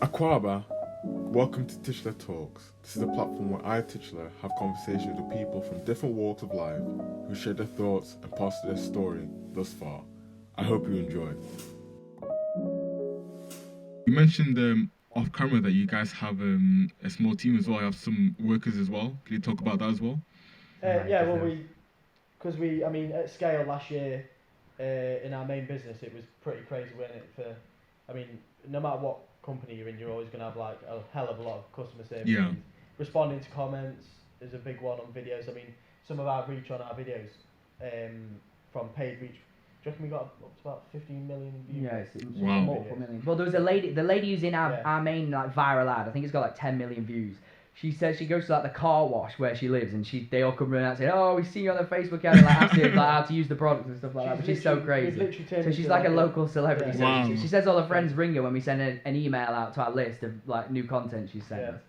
Akwaba, welcome to Tikyiile Talks. This is a platform where I, Tikyiile, have conversations with people from different walks of life who share their thoughts and pass their story thus far. I hope you enjoy. You mentioned off camera that you guys have a small team as well. You have some workers as well. Can you talk about that as well? At scale last year, in our main business, it was pretty crazy, wasn't it? No matter what company you're in, you're always going to have like a hell of a lot of customer service. Yeah. Responding to comments is a big one on videos. I mean, some of our reach on our videos, from paid reach, do you reckon we got up to about 15 million views? Yeah, it's Wow. multiple million. Well, there was the lady who's in our main like viral ad. I think it's got like 10 million views. She says she goes to like the car wash where she lives, and they all come running out saying, "Oh, we see you on the Facebook ad, and like ask you like how to use the products and stuff like that." But she's so crazy. So she's like a local celebrity. Yeah. So she says all her friends ring her when we send an email out to our list of like new content she's sent us.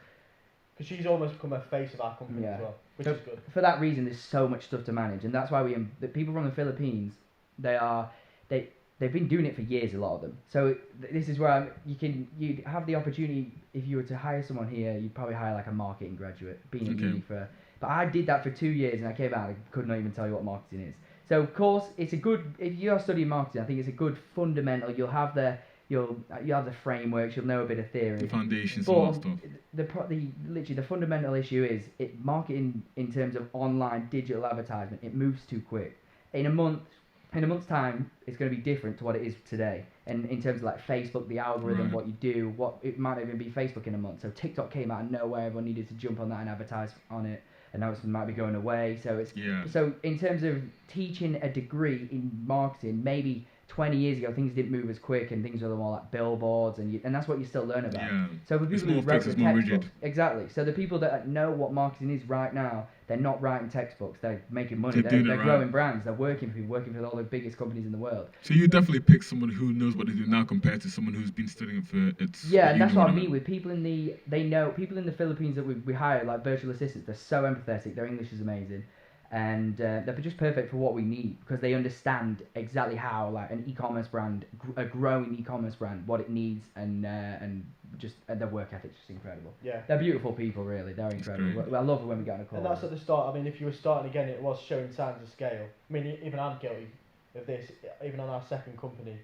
Because she's almost become a face of our company as well, which is good. For that reason, there's so much stuff to manage, and that's why the people from the Philippines, they've been doing it for years, a lot of them. So this is where you have the opportunity. If you were to hire someone here, you'd probably hire like a marketing graduate, being at uni for. But I did that for 2 years, and I came out and I could not even tell you what marketing is. So of course, it's a good. If you're studying marketing, I think it's a good fundamental. You'll have the frameworks. You'll know a bit of theory. The foundations and all that stuff. The fundamental issue is marketing in terms of online digital advertisement. It moves too quick. In a month's time, it's going to be different to what it is today. And in terms of like Facebook, the algorithm, what you do, it might not even be Facebook in a month. So TikTok came out of nowhere. Everyone needed to jump on that and advertise on it. And now it might be going away. So in terms of teaching a degree in marketing, maybe 20 years ago, things didn't move as quick, and things were more like billboards, and that's what you still learn about. Yeah. So the people who wrote the more textbooks, rigid. exactly. So the people that know what marketing is right now, they're not writing textbooks. They're making money. They're growing brands. They're working for all the biggest companies in the world. So you definitely pick someone who knows what they do now compared to someone who's been studying for its. Yeah, and that's what I mean with people in the Philippines that we hire, like virtual assistants. They're so empathetic. Their English is amazing. And they're just perfect for what we need, because they understand exactly how like an e-commerce brand, a growing e-commerce brand, what it needs, and their work ethic's just incredible. Yeah, they're beautiful people, really. They're incredible. I love it when we get on a call. And that's at the start. I mean, if you were starting again, it was showing signs of scale. I mean, even I'm guilty of this. Even on our second company,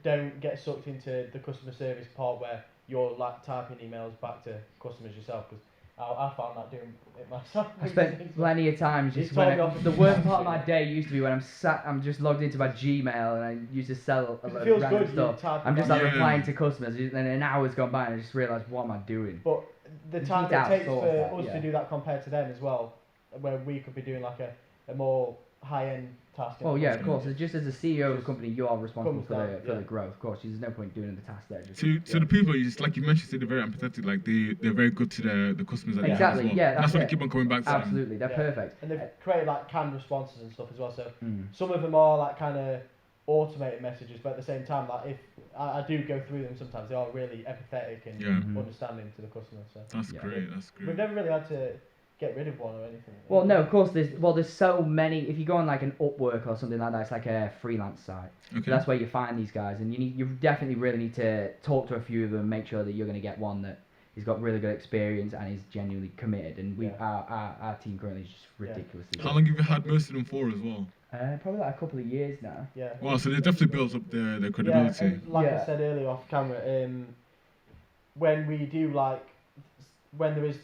don't get sucked into the customer service part where you're like typing emails back to customers yourself, because I found that doing it myself. I spent plenty of times just the worst part of my day used to be when I'm just logged into my Gmail and I used to sell a lot of random stuff. I'm just like replying to customers, and an hour's gone by and I just realised, what am I doing? But the time it takes for us to do that compared to them as well, where we could be doing like a more high-end task. Oh yeah, of course. Just as a CEO of a company, you are responsible for the growth. Of course, there's no point doing the task there. So the people, just like you mentioned, they're very empathetic. Like they're very good to the customers that they have as well. Yeah, that's why they keep on coming back to Absolutely, they're perfect. And they've created like canned responses and stuff as well. So some of them are like kind of automated messages, but at the same time, like if I do go through them sometimes, they are really empathetic and understanding to the customer. So that's great. That's great. We've never really had to get rid of one or anything. Well, no, of course there's so many. If you go on like an Upwork or something like that, it's like a freelance site. Okay. So that's where you find these guys, and you definitely really need to talk to a few of them, make sure that you're going to get one that has got really good experience and is genuinely committed. And our team currently is just ridiculously. How long have you had most of them for as well? Probably like a couple of years now. Yeah. Wow, so they definitely builds up their credibility. Yeah, and like I said earlier off camera, when there is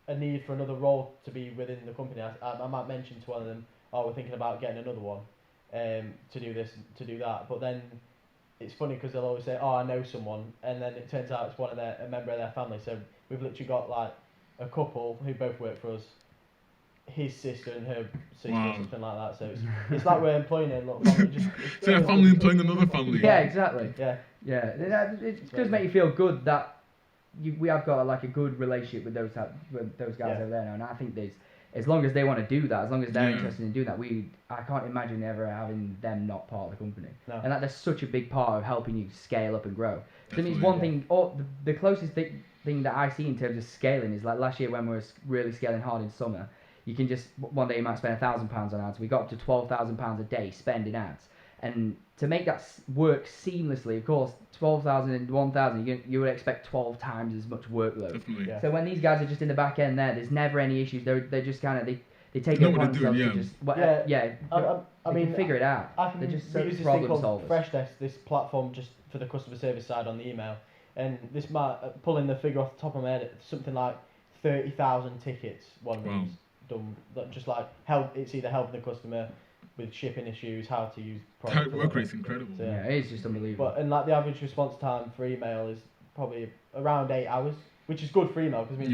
a need for another role to be within the company, I might mention to one of them, we're thinking about getting another one to do this, to do that. But then it's funny because they'll always say, I know someone, and then it turns out it's a member of their family. So we've literally got like a couple who both work for us, his sister and her sister, or something like that. So it's like we're employing a little family. So a family employing another family. Yeah, exactly. Yeah. It does make you feel good that we have got like a good relationship with those guys over there now, and I think as long as they want to do that, as long as they're interested in doing that, I can't imagine ever having them not part of the company. No. And that's such a big part of helping you scale up and grow. So it's one thing. The closest thing that I see in terms of scaling is like last year when we were really scaling hard in summer. You can just one day you might spend £1,000 on ads. We got up to £12,000 a day spending ads. And to make that work seamlessly, of course, 12,000 and 1,000, you would expect 12 times as much workload. Definitely. Yeah. So when these guys are just in the back end there's never any issues. They're just kind of, they take Know it upon what they're themselves doing, to just, I they mean, can figure it out. I can They're just use this thing problem called solvers. Freshdesk, this platform just for the customer service side on the email, and this might pulling the figure off the top of my head, it's something like 30,000 tickets. One of them's done that, just like it's either helping the customer with shipping issues, how to use products. Work rate's incredible. So, Yeah, it is just unbelievable. But and like the average response time for email is probably around 8 hours, which is good for email because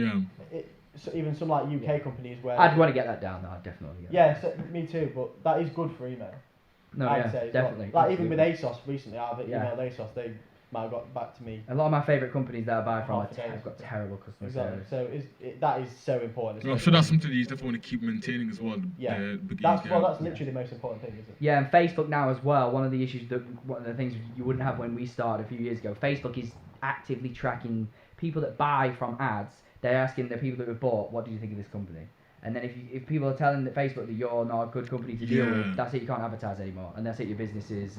so even some like UK companies where I'd want to get that down. I'd definitely get yeah, so, me too. But that is good for email. No, I'd say as definitely. well. Like even with ASOS recently, I've emailed Yeah. ASOS. They might have got back to me. A lot of my favourite companies that I buy from Half a day have got terrible customer Exactly. service. So that is so important. Well, so that's something you definitely want to keep maintaining as well. Yeah. That's literally the most important thing, isn't it? Yeah, and Facebook now as well. One of the things you wouldn't have when we started a few years ago. Facebook is actively tracking people that buy from ads. They're asking the people that have bought, what do you think of this company? And then if people are telling Facebook that you're not a good company to deal with, that's it. You can't advertise anymore, and that's it. Your business is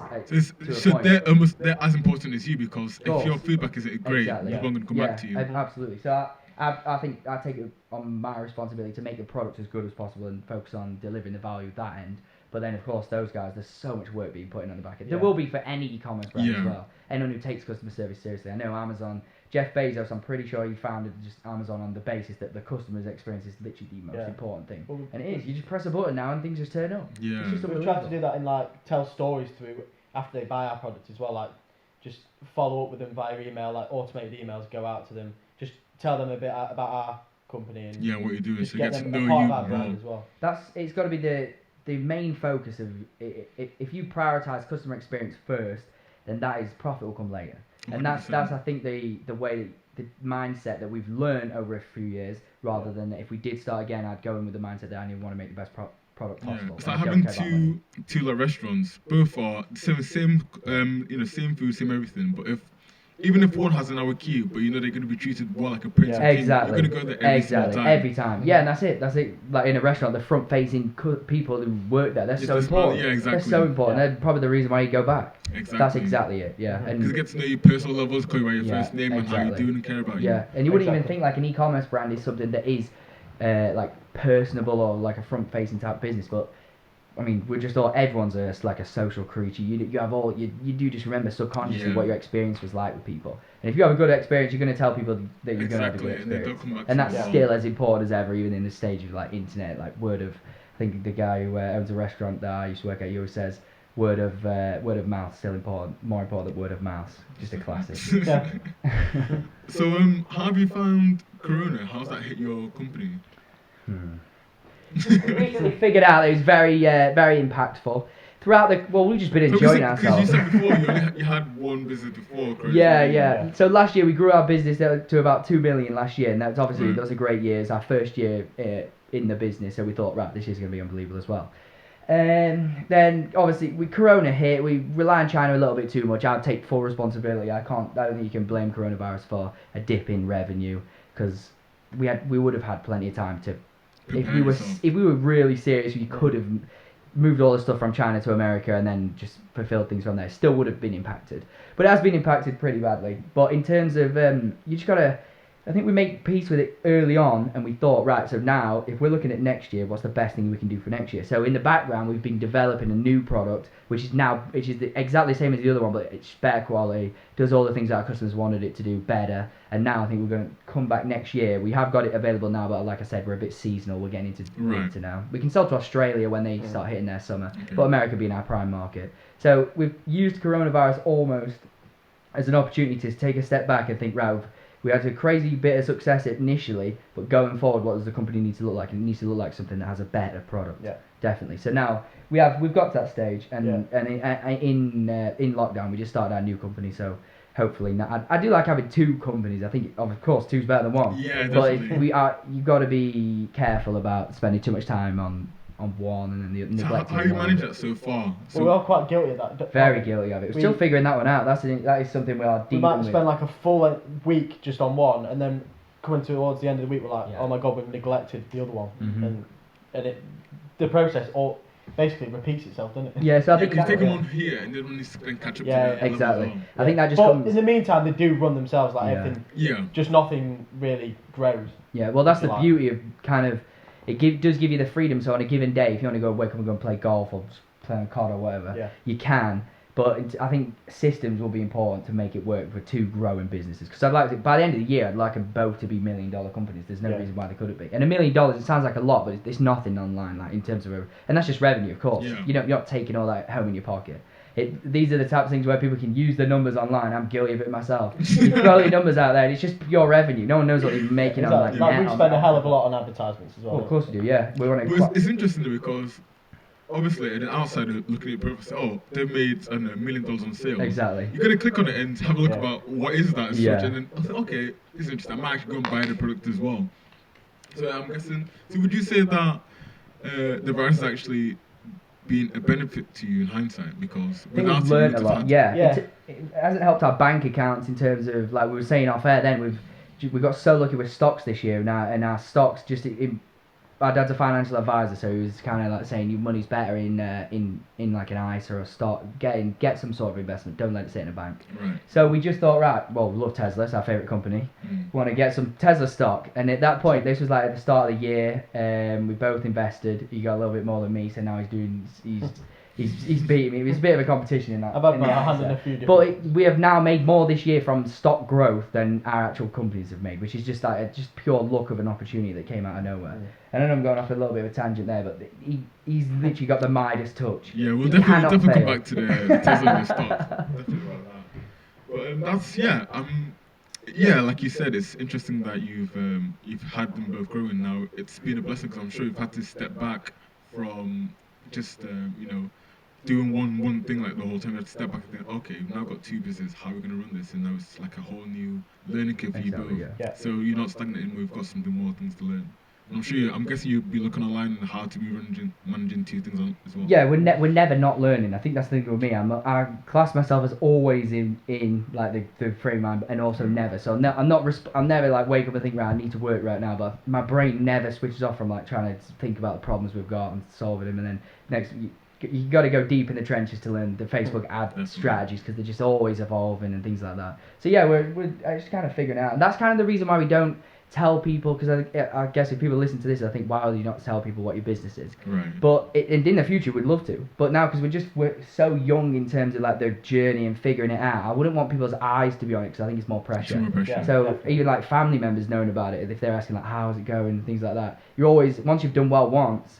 so they're as important as you, because if your feedback is great, exactly. people are going to come back to you. Absolutely. So I think I take it on my responsibility to make the product as good as possible and focus on delivering the value at that end. But then, of course, those guys, there's so much work being put in on the back end. There will be for any e-commerce brand as well. Anyone who takes customer service seriously. I know Amazon, Jeff Bezos, I'm pretty sure he founded just Amazon on the basis that the customer's experience is literally the most important thing. Well, and it is. You just press a button now and things just turn up. Yeah. It's just we try to do that and like tell stories through after they buy our product as well. Like just follow up with them via email, like automated emails go out to them. Just tell them a bit about our company and what you're doing, just so get get to them know a part you of our more. brand as well. It's got to be the main focus of if you prioritize customer experience first, then that is profit will come later. 100%. And that's I think the way the mindset that we've learned over a few years, rather than if we did start again, I'd go in with the mindset that I want to make the best product possible. It's like having two like restaurants, both are same same food, same everything, but even if one has an hour queue, but they're going to be treated more like a prince. Exactly. You're going to go there every time. Yeah, and that's it. Like in a restaurant, the front-facing people who work there, they're so important. Yeah, exactly. They're so important. They're probably the reason why you go back. Exactly. That's exactly it. Yeah. Because you get to know your personal levels, call you by your first name and how you're doing and care about you. Yeah, and you wouldn't even think like an e-commerce brand is something that is like personable or like a front-facing type business, but I mean, we're just everyone's like a social creature. You do just remember subconsciously what your experience was like with people. And if you have a good experience, you're going to tell people that you're going to have a good experience. And that's still as important as ever, even in the stage of like internet, like word of. I think the guy who owns a restaurant that I used to work at, he always says word of mouth still important, more important than word of mouth. Just a classic. So how have you found Corona? How's that hit your company? We recently figured out that it was very impactful. We've just been enjoying ourselves. Because you said before you had one business before Corona. Yeah. So last year we grew our business to about 2 million last year, and that's obviously that was a great year. It's our first year in the business, so we thought, right, this year's going to be unbelievable as well. Then obviously with Corona hit, we rely on China a little bit too much. I'll take full responsibility. I don't think you can blame coronavirus for a dip in revenue, because we would have had plenty of time to. If we were really serious, we could have moved all the stuff from China to America and then just fulfilled things from there. Still would have been impacted, but it has been impacted pretty badly. But in terms of you just gotta, I think we made peace with it early on, and we thought, right, so now if we're looking at next year, what's the best thing we can do for next year? So in the background, we've been developing a new product, which is exactly the same as the other one, but it's better quality, does all the things that our customers wanted it to do better. And now I think we're going to come back next year. We have got it available now, but like I said, we're a bit seasonal. We're getting into winter now. We can sell to Australia when they start hitting their summer, but America being our prime market. So we've used coronavirus almost as an opportunity to take a step back and think, right, we had a crazy bit of success initially, but going forward, what does the company need to look like? And it needs to look like something that has a better product. Yeah, definitely. So now we've got to that stage, and in lockdown we just started our new company. So hopefully, now I do like having two companies. I think of course two's better than one. Yeah, definitely. But you've got to be careful about spending too much time on one and then the neglecting. How you manage that so far? We're all quite guilty of that. Very guilty of it. We're still figuring that one out. That is something we are dealing with. We might spend like a full week just on one, and then coming towards the end of the week, we're like, oh my god, we've neglected the other one, and the process. Or basically repeats itself, doesn't it? Yeah, so I Yeah, think you take them that, on here and then when you then catch up Yeah, to the exactly. level as I think that just but comes. in the meantime, they do run themselves like Yeah. everything. Yeah. Just nothing really grows. Yeah, well, that's if you the like. beauty of kind of does give you the freedom. So on a given day, if you want to go wake up and go and play golf or play on COD or whatever, Yeah. you can. But I think systems will be important to make it work for two growing businesses. Because I'd like to, by the end of the year, I'd like them both to be $1 million companies. There's no Yeah. reason why they couldn't be. And $1 million, it sounds like a lot, but it's nothing online, like in terms of, and that's just revenue, of course. Yeah. You're not taking all that home in your pocket. These are the types of things where people can use the numbers online. I'm guilty of it myself. You throw your numbers out there, and it's just pure revenue. No one knows what you're making on Exactly. like Like we net spend on a hell of a lot on advertisements as well. Well, of course we do, yeah. We want But to. it's interesting though because obviously an outsider looking at it purpose, oh, they've made I don't know, $1 million on sales. Exactly. You gotta click on it and have a look Yeah. about what is that as Yeah. such, and then I think, okay, this is interesting. I might actually go and buy the product as well. So I'm guessing. So would you say that the virus has actually been a benefit to you in hindsight because I think without we've it, you learned would a have lot. had- Yeah, Yeah. it hasn't helped our bank accounts in terms of like we were saying off air. Then we got so lucky with stocks this year, and our stocks just. My dad's a financial advisor, so he was kind of like saying your money's better in like an ISA or a stock. Get some sort of investment. Don't let it sit in a bank. Right. So we just thought, right, well, we love Tesla, it's our favourite company. Mm. We want to get some Tesla stock. And at that point, this was like at the start of the year, we both invested. He got a little bit more than me, so now he's beating me. It was a bit of a competition in that. I've had in my the hand in ISA. a few different. But we have now made more this year from stock growth than our actual companies have made, which is just like just pure luck of an opportunity that came out of nowhere. Mm. And I know I'm going off a little bit of a tangent there, but he's literally got the Midas touch. Yeah, we'll He definitely cannot come fail. back to the Tesla and the stocks. Definitely about that. But that's yeah, like you said, it's interesting that you've had them both growing. Now it's been a blessing because I'm sure you've had to step back from just doing one thing like the whole time. You have to step back and think, okay, we've now got two businesses. How are we going to run this? And now it's like a whole new learning curve for you both. Exactly, yeah. Yeah. So you're not stagnating. We've got something more things to learn. And I'm guessing you'll be looking online on how to be managing two things on as well. Yeah, we're never not learning. I think that's the thing with me. I class myself as always in like the frame of mind, and also never. So I'm never like wake up and think, right, I need to work right now. But my brain never switches off from like trying to think about the problems we've got and solving them. And then next, you got to go deep in the trenches to learn the Facebook ad Definitely. strategies because they're just always evolving and things like that. So yeah, we're just kind of figuring it out, and that's kind of the reason why we don't tell people, because I guess if people listen to this, I think, why do you not tell people what your business is? Right. But and in the future, we'd love to. But now, because we're so young in terms of like their journey and figuring it out, I wouldn't want people's eyes to be on it because I think it's more pressure. More pressure. Yeah. So definitely. even like family members knowing about it, if they're asking like how's it going and things like that, you're always, once you've done well once,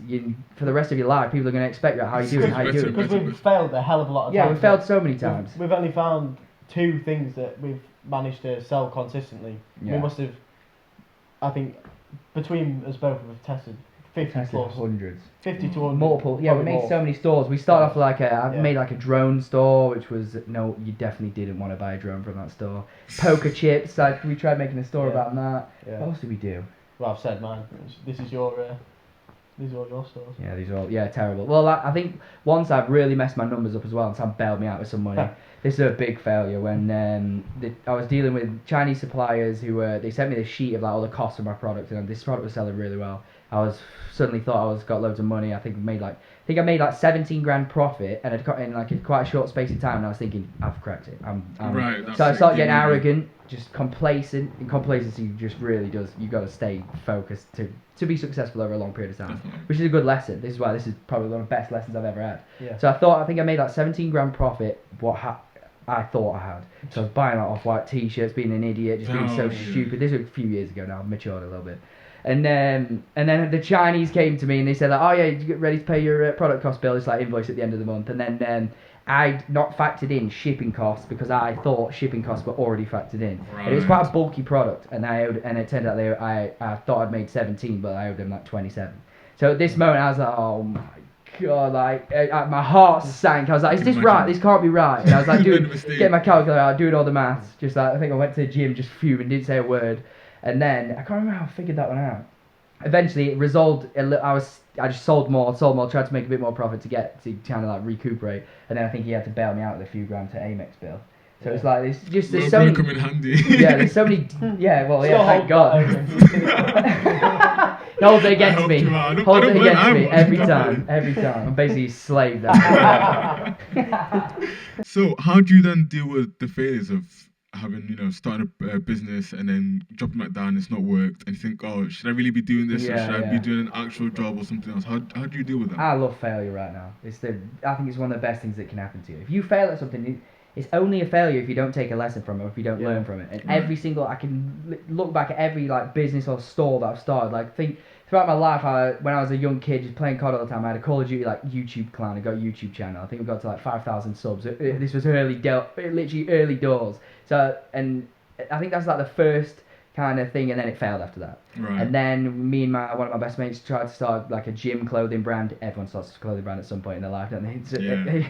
for the rest of your life, people are going to expect how you doing, how you doing. Because we've failed a hell of a lot of Yeah, times. we've failed so many times. We've only found 2 things that we've managed to sell consistently. Yeah. We must have, I think, between us both, we've tested 50 Tested plus. hundreds. 50 to 100. Multiple, yeah, we probably made more. so many stores. We started off like I Yeah. made like a drone store, which was, no, you definitely didn't want to buy a drone from that store. Poker chips, like we tried making a store Yeah. about that. Yeah. What else did we do? Well, I've said mine. This is your. These are all your stores. Yeah, these are all, terrible. Well, I think once I've really messed my numbers up as well, and Sam bailed me out with some money. This is a big failure when I was dealing with Chinese suppliers who they sent me this sheet of like all the costs of my product, and this product was selling really well. I suddenly thought I got loads of money. I think I made like 17 grand profit, and in like quite a short space of time. And I was thinking, I've cracked it. Right, that's So I it, started getting yeah. arrogant, just complacent. And complacency just really does. You got to stay focused to be successful over a long period of time, Definitely. which is a good lesson. This is why this is probably one of the best lessons I've ever had. Yeah. So I think I made like 17 grand profit. I thought I had. So I was buying like off-white t-shirts, being an idiot, just being so yeah. stupid. This was a few years ago now. I've matured a little bit. And then the Chinese came to me and they said like, oh yeah, you get ready to pay your product cost bill. It's like invoice at the end of the month. And then I'd not factored in shipping costs because I thought shipping costs were already factored in. And it was quite a bulky product, and it turned out I thought I'd made 17, but I owed them like 27. So at this moment I was like, oh my god, like my heart sank. I was like, is this right? This can't be right. And I was like, getting my calculator out, doing all the maths. Just like, I think I went to the gym, just fuming, didn't say a word. And then I can't remember how I figured that one out. Eventually, it resolved. I just sold more, tried to make a bit more profit to kind of like recuperate. And then I think he had to bail me out with a few grand to Amex bill. So it's like there's so many. Come in handy. Yeah, there's so many. Yeah, well, Still yeah, thank hold God. that over. Holds it against helped me. you out. I Holds don't it blame against me anyone. every time. Every time. I'm basically a slave now. So how do you then deal with the failures of having, started a business and then dropping that down, it's not worked, and you think, oh, should I really be doing this, or Yeah, should I be yeah. doing an actual job or something else? How do you deal with that? I love failure right now. I think it's one of the best things that can happen to you. If you fail at something, it's only a failure if you don't take a lesson from it or if you don't learn from it. And every single, I can look back at every business or store that I've started. Think throughout my life, when I was a young kid just playing COD all the time, I had a Call of Duty YouTube clan. I got a YouTube channel. I think we got to 5,000 subs. This was literally early doors. So, and I think that's the first kind of thing, and then it failed after that. Right. And then me and one of my best mates tried to start a gym clothing brand. Everyone starts a clothing brand at some point in their life, don't they?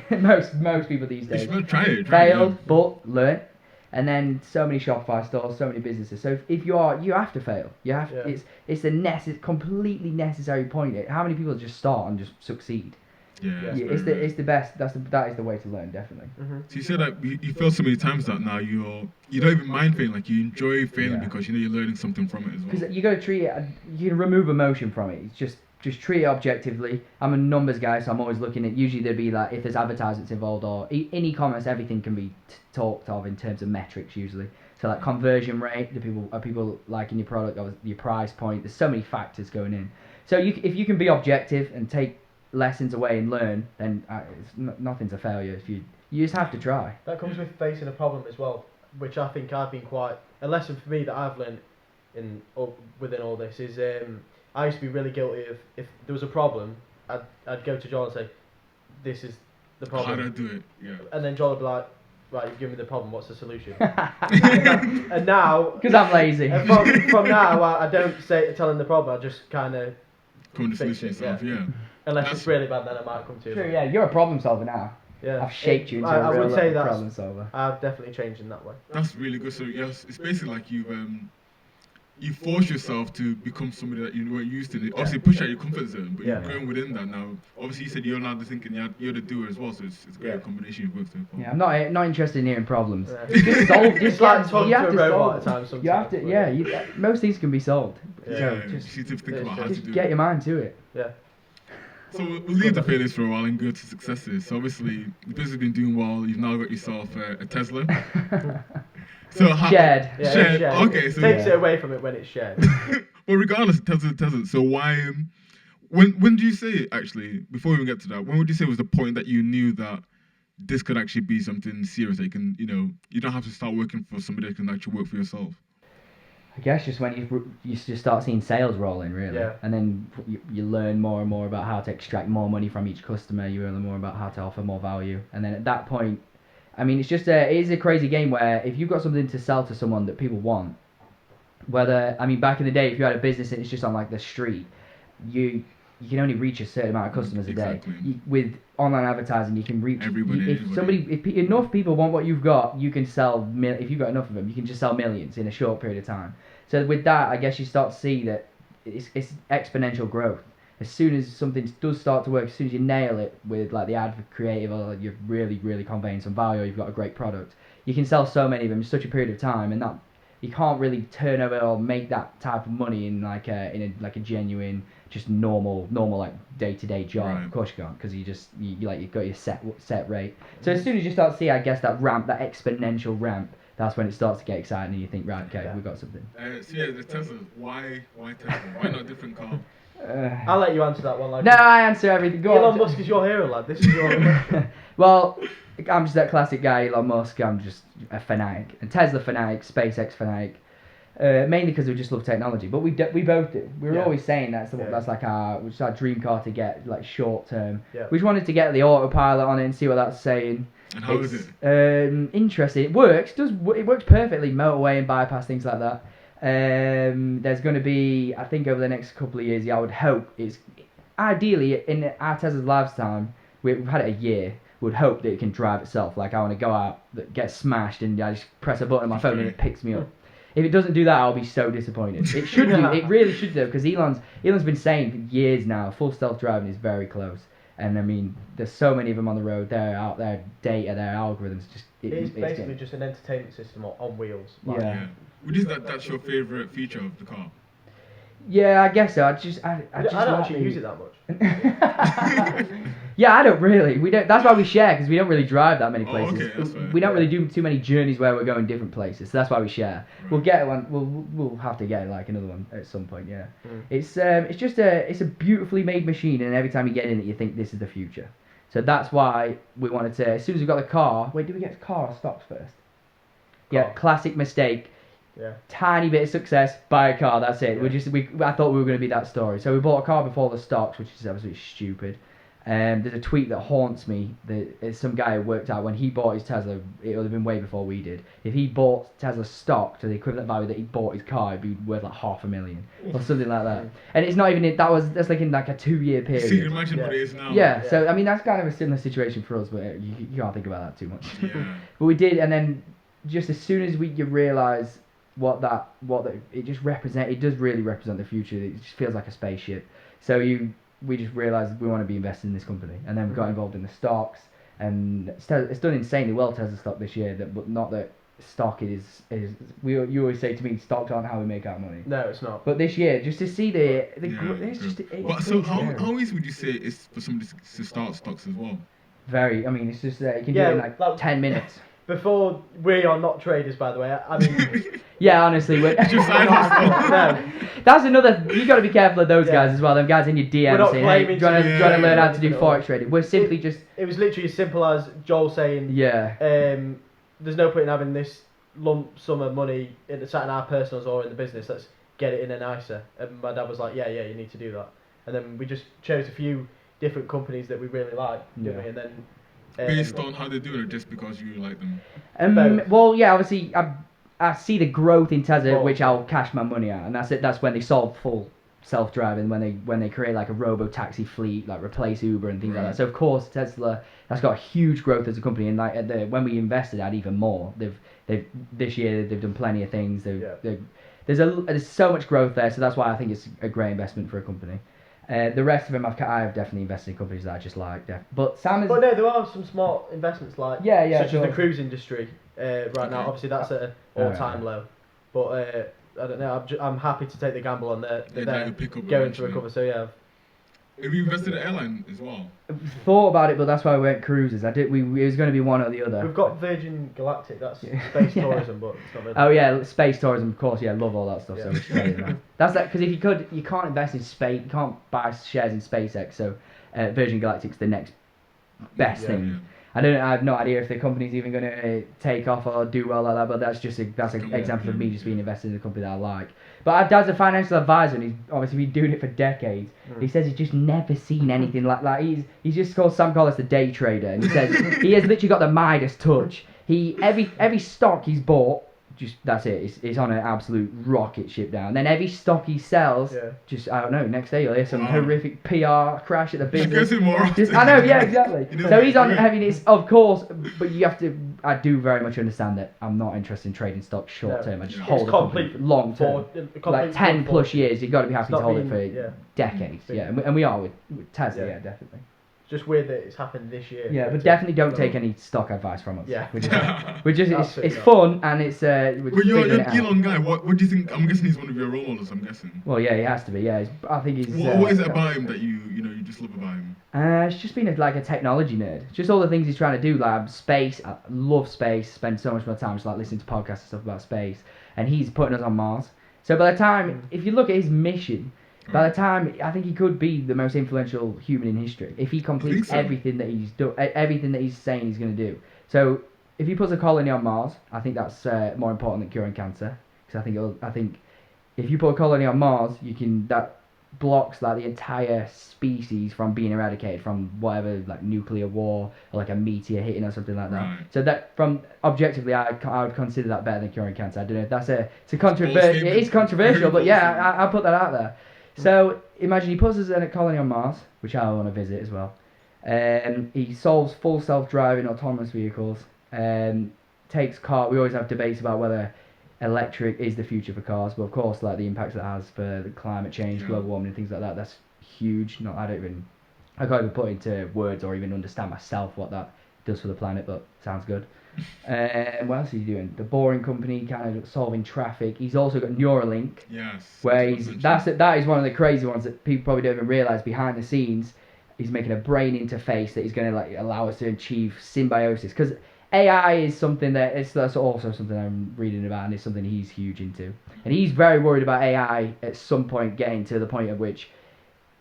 most people these days. Try it. Failed, but learn. And then so many Shopify stores, so many businesses. So if you have to fail. You have it's completely necessary point. How many people just start and just succeed? Yeah, it's the best. That is the way to learn, definitely. Mm-hmm. So you said that you failed so many times that now you don't even mind failing. You enjoy failing because you're learning something from it as well. Because you got to treat it. You can remove emotion from it. It's just treat it objectively. I'm a numbers guy, so I'm always looking at. Usually there'd be if there's advertisements involved or in e-commerce, everything can be talked of in terms of metrics usually. So conversion rate, are people liking your product, or your price point? There's so many factors going in. So if you can be objective and take lessons away and learn, then nothing's a failure. If you just have to try. That comes with facing a problem as well, which I think I've been a lesson for me that I've learned within all this is I used to be really guilty of if there was a problem, I'd go to John and say, this is the problem. How do I do it? Yeah. And then John would be like, right, you've given me the problem, what's the solution? and now, because I'm lazy. From now, I don't tell him the problem. I just kind of come to the solution yourself. Yeah. Unless it's really bad, then I might come to you. True, yeah, you're a problem solver now. Yeah. I've shaped you into a real problem solver. I've definitely changed in that way. That's really good. So yes, it's basically like you force yourself to become somebody that you weren't used to. Obviously, push out your comfort zone, but you're growing within that now. Obviously, you said you're now the thinking, you're the doer as well. So it's a great combination you've worked with. Yeah, I'm not interested in hearing problems. Yeah. Just solve. It's like talking to a robot at times. You have to. Yeah, most things can be solved. Yeah, so just need to think about how to do it. Get your mind to it. Yeah. So we'll leave the failures for a while and go to successes. So obviously, the business has been doing well. You've now got yourself a Tesla. So shared. Yeah, shared. Shared. Okay, so takes it away from it when it's shared. Well, regardless, Tesla. So why? When do you say actually? Before we even get to that, when would you say was the point that you knew that this could actually be something serious? That you can, you don't have to start working for somebody that can actually work for yourself. I guess just when you just start seeing sales roll in, really. Yeah. And then you learn more and more about how to extract more money from each customer. You learn more about how to offer more value. And then at that point, I mean, it is a crazy game where if you've got something to sell to someone that people want, back in the day, if you had a business and it's just on the street, you can only reach a certain amount of customers a day. With online advertising, you can reach everybody. If enough people want what you've got, you can sell. If you've got enough of them, you can just sell millions in a short period of time. So with that, I guess you start to see that it's exponential growth. As soon as something does start to work, as soon as you nail it with the ad for creative, or you're really, really conveying some value, or you've got a great product, you can sell so many of them in such a period of time, and that you can't really turn over or make that type of money in a genuine, just normal day-to-day job. Right. Of course you can't, because you've got your set rate. So as soon as you start to see, I guess, that ramp, that exponential ramp, that's when it starts to get exciting, and you think, right, okay, we've got something. So yeah, the Tesla. Why Tesla? Why not a different car? I'll let you answer that one. No, I answer everything. Go Elon on. Musk is your hero, lad. This is your. Well, I'm just that classic guy, Elon Musk. I'm just a fanatic, a Tesla fanatic, SpaceX fanatic. Mainly because we just love technology, but we both do. We were always saying that's our dream car to get short term. Yeah. We just wanted to get the autopilot on it and see what that's saying. And how is it? Interesting. It works. It works perfectly. Motorway and bypass, things like that. There's going to be, I think, over the next couple of years, I would hope it's ideally in our Tesla's lifetime. We've had it a year. Would hope that it can drive itself. I want to go out, get smashed, and I just press a button on my phone and it picks me up. If it doesn't do that, I'll be so disappointed. It should do. It really should do, because Elon's been saying for years now, full self-driving is very close. And I mean, there's so many of them on the road. They're out there, data, their algorithms. It's basically just an entertainment system on wheels. Yeah. Would you say that's your favourite feature of the car? Yeah, I guess so. I just I like don't actually use it that much. Yeah, I don't really. We don't. That's why we share, because we don't really drive that many Oh, places. okay, that's fair. We don't really do too many journeys where we're going different places. So that's why we share. Right. We'll get one. We'll have to get like another one at some point. Yeah. Mm. It's just a beautifully made machine, and every time you get in it, you think this is the future. So that's why we wanted to. As soon as we got the car. Wait, did we get the car or stocks first? Yeah, Car. classic mistake. Yeah. Tiny bit of success, buy a car. That's it. Yeah. I thought we were going to be that story. So we bought a car before the stocks, which is absolutely stupid. There's a tweet that haunts me. It's some guy who worked out when he bought his Tesla. It would have been way before we did. If he bought Tesla stock to the equivalent value that he bought his car, it'd be worth like $500,000 or something like that. And it's not even. That's like in like a 2-year period. So you can imagine what it is now. Yeah. So I mean that's kind of a similar situation for us, but you can't think about that too much. Yeah. But we did, and then just as soon as you realise it just it does really represent the future. It just feels like a spaceship. So we just realised we want to be invested in this company, and then we got involved in the stocks, and it's done insanely well, Tesla stock this year. But not that stock is you always say to me, stocks aren't how we make our money. No, it's not. But this year, just to see it's true. just But so how easy would you say it's for somebody to start stocks as well? very. I mean, it's just you can do it in like 10 minutes. Before, we are not traders, by the way. I mean, Yeah, honestly, we're Just side hustle. no. that's another. You got to be careful of those Yeah. guys as well. Them guys in your We're DM not saying, "Hey, claiming do you want to to be learn how to do anything at forex all. trading?" We're simply just It was literally as simple as Joel saying, yeah. there's no point in having this lump sum of money sat in our personals or in the business. Let's get it in an ISA. And my dad was like, yeah, you need to do that. And then we just chose a few different companies that we really like, didn't Yeah. we? And then Based on how they do it, just because you like them. Both. Well, yeah, obviously, I see the growth in Tesla, Well, which I'll cash my money at, and that's it. That's when they solve full self-driving, when they create like a robo-taxi fleet, like replace Uber and things like that. So of course, Tesla that's got huge growth as a company, and like when we invested, had even more. They've this year they've done plenty of things. There's so much growth there, so that's why I think it's a great investment for a company. The rest of them, I've definitely invested in companies that I just like. But Sam is. But no, there are some smart investments like such sure. as the cruise industry right now. Obviously, that's at an all-time low. But I don't know. I'm happy to take the gamble on they're going to recover. So yeah. Have you invested in an airline as well? Thought about it, but that's why we went cruises. It was going to be one or the other. We've got Virgin Galactic. That's space tourism, but it's not. Really Oh yeah, space tourism, of course. Yeah, love all that stuff. Yeah. So we should say that. That's that because if you can't invest in space, you can't buy shares in SpaceX. So Virgin Galactic's the next best thing. Yeah. I have no idea if the company's even going to take off or do well like that. But that's an example of me just being invested in a company that I like. But our dad's a financial advisor, and he's obviously been doing it for decades. He says he's just never seen anything like he's just called Sam Collis the day trader, and he says he has literally got the Midas touch. Every stock he's bought, just that's it. It's on an absolute rocket ship down. Then every stock he sells, just I don't know. Next day you'll hear some horrific PR crash at the business. I know, yeah, exactly. So he's on. I mean, it's of course, but you have to. I do very much understand that I'm not interested in trading stocks short term. I just hold the company long term, like 10+ years. You've got to be happy to hold it for decades. Yeah, and we are with Tesla. Yeah, definitely. Just weird that it's happened this year. Yeah, but definitely don't take any stock advice from us. Yeah. We're just it's fun and it's But you're an Elon guy. What do you think? I'm guessing he's one of your role models. I'm guessing. Well, yeah, he has to be. Yeah, I think he's. What is it about him that you just love about him? It's just being like a technology nerd. Just all the things he's trying to do, like space. I love space. Spend so much more time just like listening to podcasts and stuff about space. And he's putting us on Mars. So by the time, if you look at his mission. By the time, I think he could be the most influential human in history if he completes everything that he's done, everything that he's saying he's going to do. So if he puts a colony on Mars, I think that's more important than curing cancer. Because I think if you put a colony on Mars, that blocks like the entire species from being eradicated from whatever like nuclear war or like a meteor hitting or something like that. Right. So that objectively, I would consider that better than curing cancer. I don't know if that's it's a controversial. It is controversial, but yeah, I'll put that out there. So imagine he puts us in a colony on Mars, which I want to visit as well. He solves full self-driving autonomous vehicles. Takes car. We always have debates about whether electric is the future for cars, but of course, like the impacts that has for the climate change, global warming, and things like that. That's huge. I can't even put into words or even understand myself what that does for the planet, but sounds good. And what else is he doing? The Boring Company, kind of solving traffic. He's also got Neuralink, Yes. where that is one of the crazy ones that people probably don't even realise behind the scenes. He's making a brain interface that is going to like allow us to achieve symbiosis. Because AI is something that's also something I'm reading about, and it's something he's huge into. And he's very worried about AI at some point getting to the point at which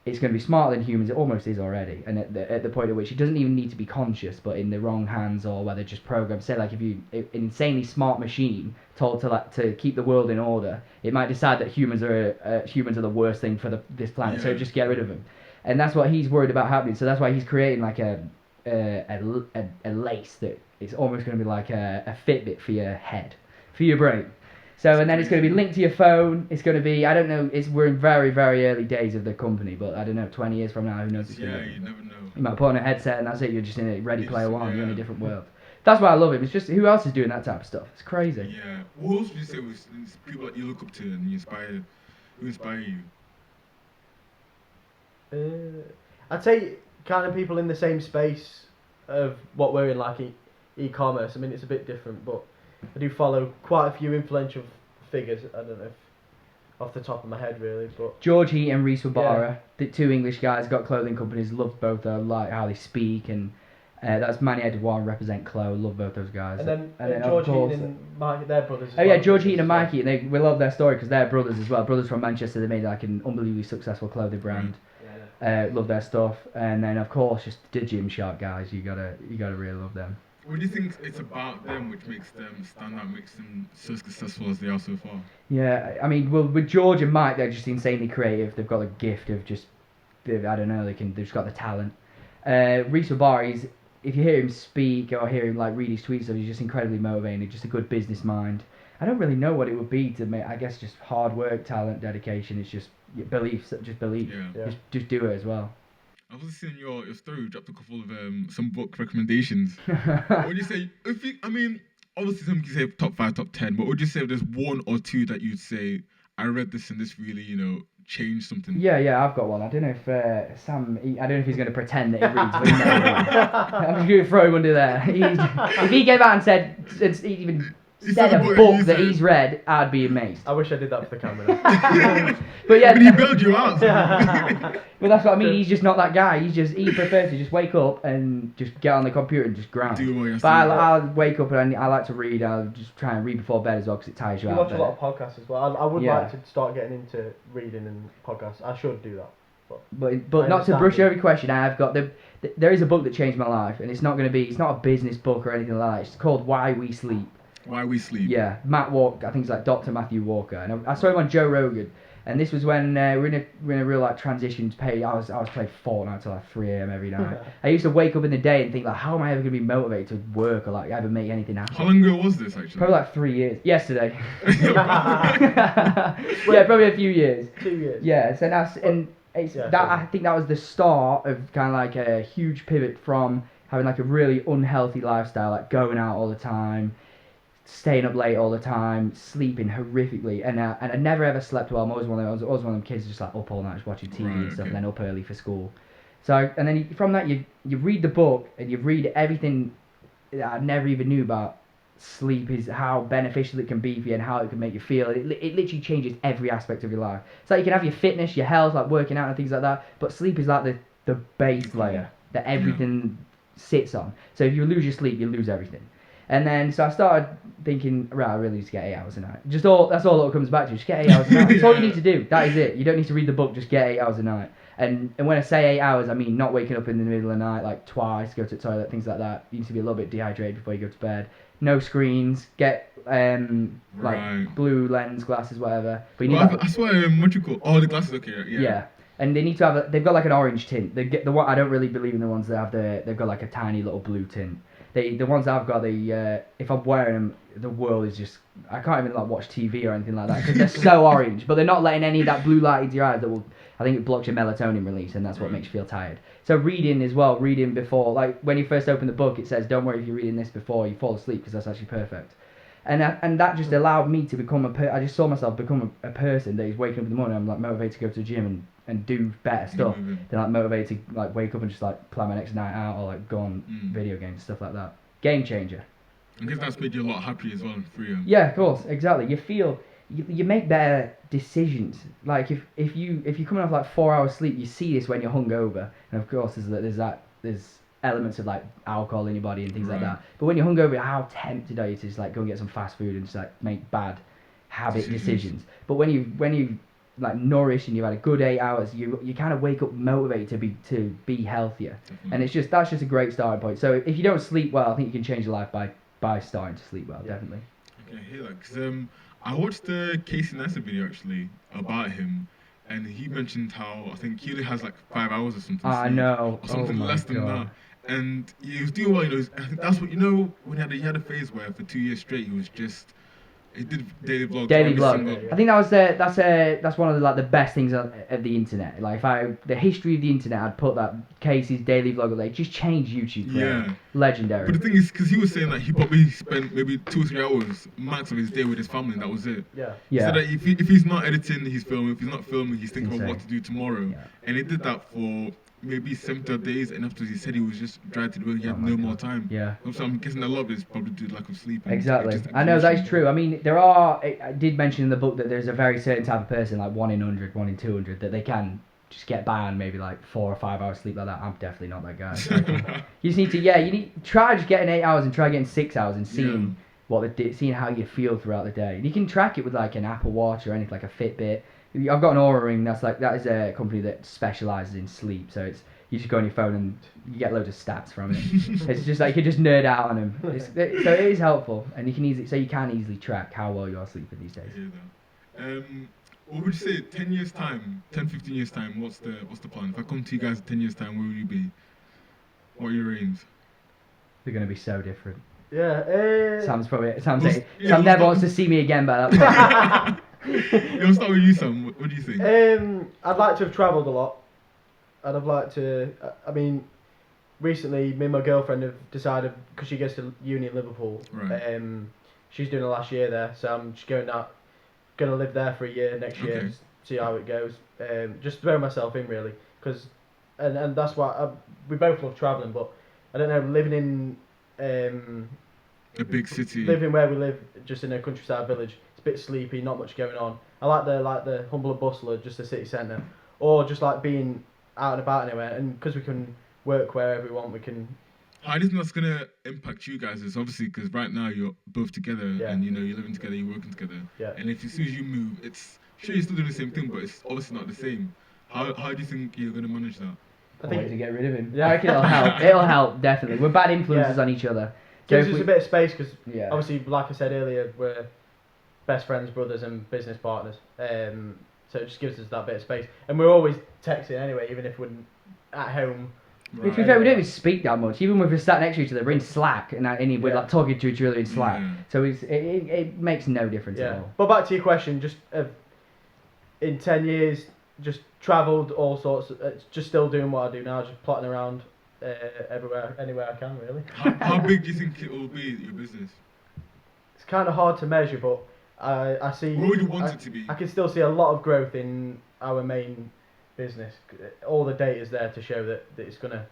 it's going to be smarter than humans. It almost is already, and at the point at which it doesn't even need to be conscious, but in the wrong hands, or whether just programmed. Say like if you an insanely smart machine told to keep the world in order, it might decide that humans are the worst thing for this planet, so just get rid of them. And that's what he's worried about happening. So that's why he's creating like a lace that it's almost going to be like a Fitbit for your head, for your brain. So, and then it's going to be linked to your phone. It's going to be, I don't know, we're in very, very early days of the company, but I don't know, 20 years from now, who knows? Yeah, you never know. You might put on a headset and that's it, you're just in a Ready Player One, you're in a different world. That's why I love him. It's just, who else is doing that type of stuff? It's crazy. Yeah. What else would you say was people that you look up to and who inspire you? I'd say kind of people in the same space of what we're in, like e-commerce. I mean, it's a bit different, but I do follow quite a few influential figures. I don't know if off the top of my head really, but George Heat and Reese Wabara, the two English guys, got clothing companies. Loved both. Like how they speak, and that's Manny Edouard represent Chloe. Love both those guys. And then George Heat and Mikey, they're brothers. George Heat and Mikey, and we love their story because they're brothers as well. Brothers from Manchester. They made like an unbelievably successful clothing brand. Love their stuff, and then of course just the Gymshark guys. You gotta really love them. What do you think it's about them which makes them stand out, makes them so successful as they are so far? Yeah, I mean, well, with George and Mike, they're just insanely creative. They've got a gift of just, I don't know, they've just got the talent. Reese Wabara, if you hear him speak or hear him like read his tweets, he's just incredibly motivating. Just a good business mind. I don't really know what it would be to make. I guess just hard work, talent, dedication. It's just belief. Just believe. Yeah. Just do it as well. I was seeing your story. You dropped a couple of some book recommendations. What would you say? Obviously some can say top 5, top 10, but would you say if there's one or two that you'd say I read this and this really changed something? Yeah, I've got one. I don't know if Sam. I don't know if he's going to pretend that he reads. But he never reads. I'm just going to throw him under there. If he came out and said said a book that he's read, I'd be amazed. I wish I did that for the camera. But yeah, but he bailed you out. But that's what I mean. He's just not that guy. He prefers to just wake up and just get on the computer and just grind. Do what you have to But do. I'll wake up and I like to read. I'll just try and read before bed as well because it tires you out. You watch a lot of podcasts as well. I would Yeah. like to start getting into reading and podcasts. I should do that. But not to brush every question. I've got there is a book that changed my life, and it's not a business book or anything like that. It's called Why We Sleep. Why We Sleep. Yeah, Matt Walker. I think it's like Dr. Matthew Walker, and I saw him on Joe Rogan. And this was when we're in a real like transition to pay. I was playing Fortnite till like 3 a.m. every night. I used to wake up in the day and think like, how am I ever gonna be motivated to work or like ever make anything happen? How long ago was this actually? Probably like 3 years. Yesterday. Yeah, probably a few years. 2 years. Yeah, so I think that was the start of kind of like a huge pivot from having like a really unhealthy lifestyle, like going out all the time, staying up late all the time, sleeping horrifically, and I never ever slept well. I was one of them kids just like up all night just watching TV and stuff, and then up early for school. So and then from that you read the book and you read everything that I never even knew about sleep, is how beneficial it can be for you and how it can make you feel. It literally changes every aspect of your life. So you can have your fitness, your health, like working out and things like that, but sleep is like the base layer that everything sits on. So if you lose your sleep, you lose everything. And then so I started thinking, right, I really need to get 8 hours a night. That's all it comes back to. Just get 8 hours a night. That's all you need to do. That is it. You don't need to read the book. Just get 8 hours a night. And when I say 8 hours, I mean not waking up in the middle of the night like twice, go to the toilet, things like that. You need to be a little bit dehydrated before you go to bed. No screens. Get like blue lens glasses, whatever. But you need I swear, what you call? Oh, the glasses. Okay, yeah. Yeah. And they need to have. They've got like an orange tint. They get the one. I don't really believe in the ones that have they've got like a tiny little blue tint. The ones that I've got, if I'm wearing them, the world is just, I can't even like watch TV or anything like that because they're so orange. But they're not letting any of that blue light into your eyes. I think it blocks your melatonin release, and that's what makes you feel tired. So reading as well, reading before, like when you first open the book, it says, don't worry if you're reading this before you fall asleep because that's actually perfect. And that just allowed me to become I just saw myself become a person that is waking up in the morning. I'm like motivated to go to the gym and do better stuff. Mhm. They're like motivated to like wake up and just like plan my next night out or like go on video games, stuff like that. Game changer. I guess that's made you a lot happier as well and freer. Yeah, of course, exactly. You feel you make better decisions. Like if you're coming off like 4 hours sleep, you see this when you're hungover, and of course there's elements of like alcohol in your body and things like Right. that. But when you're hungover, how tempted are you to just like go and get some fast food and just like make bad habit decisions? But when you like nourished and you've had a good 8 hours, you kind of wake up motivated to be healthier. Definitely. And that's just a great starting point. So if you don't sleep well, I think you can change your life by starting to sleep well. Definitely. Okay, I hear that. 'Cause, I watched the Casey Neistat video actually about him, and he mentioned how I think Keely has like 5 hours or something. I sleep, know. or something Oh my less than God. that. And he was doing well, you know. I think that's what, you know, when he had a phase where for 2 years straight he did daily vlogs. Daily every vlog. single- I think that's one of the like the best things of the internet. Like the history of the internet, I'd put that Casey's daily vlog. Like just changed YouTube. Yeah. Forever. Legendary. But the thing is, because he was saying that he probably spent maybe 2 or 3 hours max of his day with his family, and that was it. Yeah. Yeah. So that if he's not editing, he's filming. If he's not filming, he's thinking about Insane. what to do tomorrow. Yeah. And he did that for maybe 70 days, and after he said he was just dragged to the work, he had Oh my no God. more time. Yeah. So I'm guessing a lot of it is probably due to lack of sleep. And Exactly. just I know that is exhaustion. true. I mean, I did mention in the book that there's a very certain type of person, like 1 in 100, 1 in 200, that they can just get by on maybe like 4 or 5 hours sleep like that. I'm definitely not that guy. You just need to, try just getting 8 hours and try getting 6 hours and seeing seeing how you feel throughout the day. And you can track it with like an Apple Watch or anything like a Fitbit. I've got an Oura Ring that is a company that specializes in sleep. So you just go on your phone and you get loads of stats from it. It's just like you can just nerd out on them. So it is helpful, and you can easily track how well you are sleeping these days. I hear that. What would you say? 10 years time, 10, 15 years time. What's the plan? If I come to you guys in 10 years time, where will you be? What are your aims? They're going to be so different. Yeah. Sam we'll never start- wants to see me again by that point. I'll start with you, Sam. What do you think? I'd like to have travelled a lot. And I'd like to. I mean, recently, me and my girlfriend have decided, because she goes to uni in Liverpool. Right. She's doing her last year there, so I'm just going to live there for a year next year, Okay. see how it goes. Just throw myself in really, because, and that's why we both love travelling, but I don't know, living in A big city. living where we live, just in a countryside village, it's a bit sleepy, not much going on. I like the humble and bustle of just the city centre, or just like being out and about anywhere, and because we can work wherever we want, we can. How do you think that's gonna impact you guys? It's obviously because right now you're both together, Yeah. and you're living together, you're working together. Yeah. And if as soon as you move, it's sure you're still doing the same thing, but it's obviously not the same. How do you think you're gonna manage that? I Way to think get rid of him. Yeah. I reckon it'll help. It'll help, definitely. We're bad influences Yeah. on each other. So gives if us a bit of space, because Yeah. obviously, like I said earlier, we're best friends, brothers, and business partners. So it just gives us that bit of space, and we're always texting anyway, even if we're at home. To be fair, we don't even speak that much. Even when we're sat next to each other, we're in Slack, and we're Yeah. like talking to each other in Slack. Yeah. So it makes no difference at Yeah. all. But back to your question, just in 10 years, just travelled all sorts. Just still doing what I do now, just plotting around everywhere, anywhere I can, really. How big do you think it will be, your business? It's kind of hard to measure, but I see. What would you want it to be? I can still see a lot of growth in our main business. All the data is there to show that it's gonna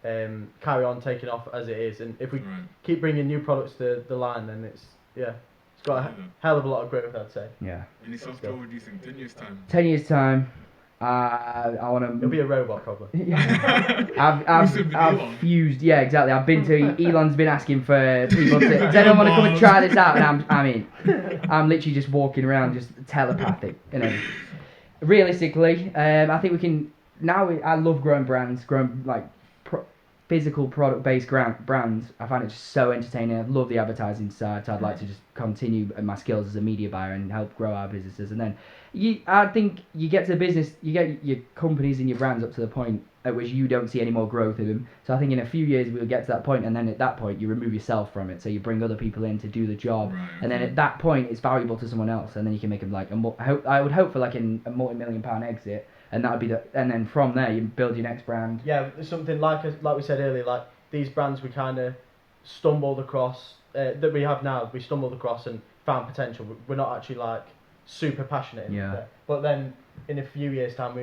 carry on taking off as it is, and if we Right. keep bringing new products to the line, then it's got a hell of a lot of growth, I'd say. Yeah. Any software, what do you think? 10 years time? 10 years time, I want It'll to. be a robot, probably. Elon. I've fused. Yeah, exactly. I've been to. Elon's been asking for people to. Does anyone want to come and try this out? And I'm in. I'm literally just walking around, just telepathic. Realistically, I think we can. Now I love growing brands, growing like physical product-based brands. I find it just so entertaining. I love the advertising side, so I'd like to just continue my skills as a media buyer and help grow our businesses. And then I think you get to the business, you get your companies and your brands up to the point at which you don't see any more growth in them. So I think in a few years we'll get to that point, and then at that point you remove yourself from it. So you bring other people in to do the job, Right, and then okay. at that point it's valuable to someone else, and then you can make them like I would hope for like a multi-million-pound exit. And that would be and then from there you build your next brand. Yeah, there's something like we said earlier, like these brands we kind of stumbled across that we have now. We stumbled across and found potential. We're not actually like super passionate in Yeah. it. But then in a few years' time,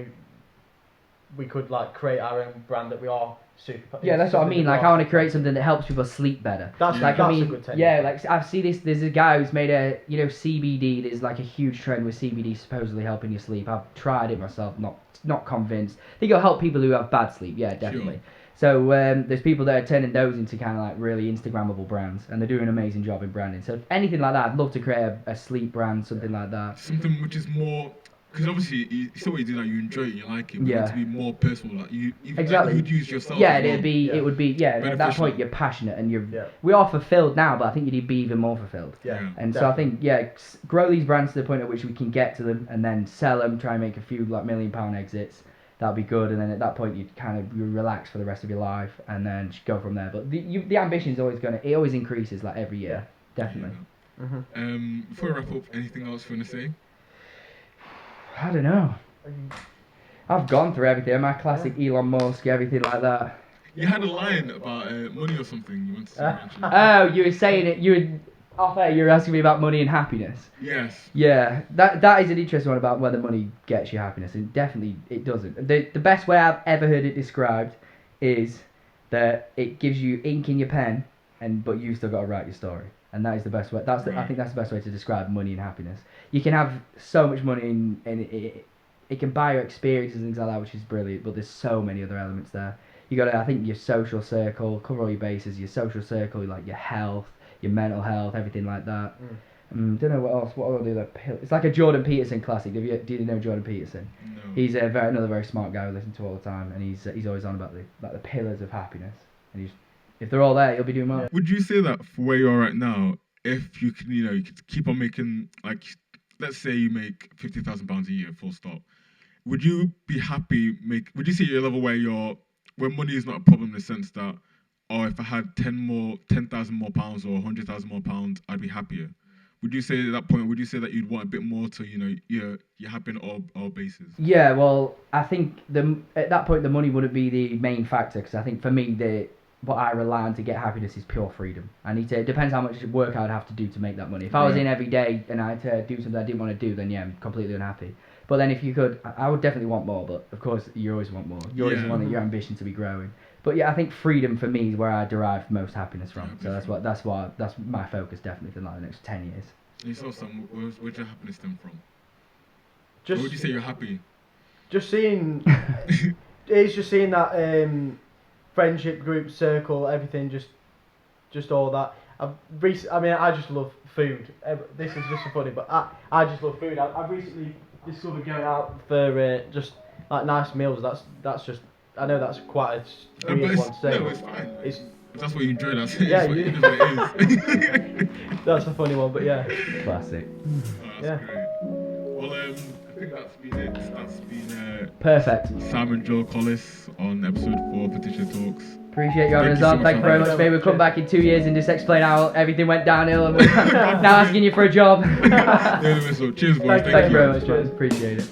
we could like create our own brand that we are super. Yeah, that's what I something mean. that we Like, are I want to super- create something that helps people sleep better. That's Like, that's I mean, a good technique. yeah, like I see this. There's a guy who's made a, CBD. There's like a huge trend with CBD supposedly helping you sleep. I've tried it myself, not convinced. I think it'll help people who have bad sleep. Yeah, definitely. Sure. So there's people that are turning those into kind of like really Instagrammable brands, and they're doing an amazing job in branding. So if anything like that, I'd love to create a sleep brand, something like that. Something which is more, because obviously you still what you do, like you enjoy it, you like it, but Yeah. to be more personal, like you Exactly. like, you'd use yourself. Yeah, as well. it would be at that Beneficial. point you're passionate and Yeah. we are fulfilled now, but I think you'd be even more fulfilled. Yeah. And so I think, grow these brands to the point at which we can get to them and then sell them, try and make a few like £1 million exits. That'd be good. And then at that point, you relax for the rest of your life and then just go from there. But the ambition is always it always increases like every year. Definitely. Yeah. Before we wrap up, anything else you want to say? I don't know. I've gone through everything. My classic Elon Musk, everything like that. You had a line about money or something you wanted to mention. Oh, you were saying it. You were off air. You were asking me about money and happiness. Yes. Yeah, that is an interesting one about whether money gets you happiness, and definitely it doesn't. The best way I've ever heard it described is that it gives you ink in your pen, but you've still got to write your story, and that is the best way. I think that's the best way to describe money and happiness. You can have so much money, and it can buy you experiences and things like that, which is brilliant. But there's so many other elements there. You got to, I think, your social circle, cover all your bases. Your social circle, like your health, your mental health, everything like that. Don't know what else. What other It's like a Jordan Peterson classic. Do you know Jordan Peterson? No. He's another very smart guy we listen to all the time, and he's always on about the pillars of happiness. And if they're all there, you'll be doing well. Would you say that for where you are right now, if you can, you could keep on making, like, let's say you make £50,000 a year, full stop. Would you be happy? Would you say you're a level where money is not a problem in the sense that, if I had 10,000 more pounds or 100,000 more pounds, I'd be happier? Would you say at that point? Would you say that you'd want a bit more to, you're happy on all bases? Yeah, well, I think at that point the money wouldn't be the main factor, because I think for me what I rely on to get happiness is pure freedom. It depends how much work I would have to do to make that money. If I was in every day and I had to do something I didn't want to do, then yeah, I'm completely unhappy. But then if you could, I would definitely want more, but of course you always want more. You always want your ambition to be growing. But yeah, I think freedom for me is where I derive most happiness from. So that's my focus definitely for the next 10 years. And yourself, Sam, where's your happiness stem from? Just, or would you say you're happy? Just seeing, it's just seeing that friendship group, circle, everything, just all that. I just love food. This is just so funny, but I just love food. I've recently discovered going out for just like nice meals. That's just, I know that's quite a weird one to say. No, it's fine. It's, that's what you enjoy. That's Yeah, it is what it is. that's a funny one, but yeah. Classic. That's great. Well, I think that's been it. That's been Perfect. Sam and Joel Collis on episode 4 of Tikyiile Talks. Appreciate you having Thank us you so on. much Thank you for very having much. me. Maybe we'll come back in 2 years and just explain how everything went downhill and we're now asking you for a job. Cheers, boys. Thank you very much, Cheers. man. Appreciate it.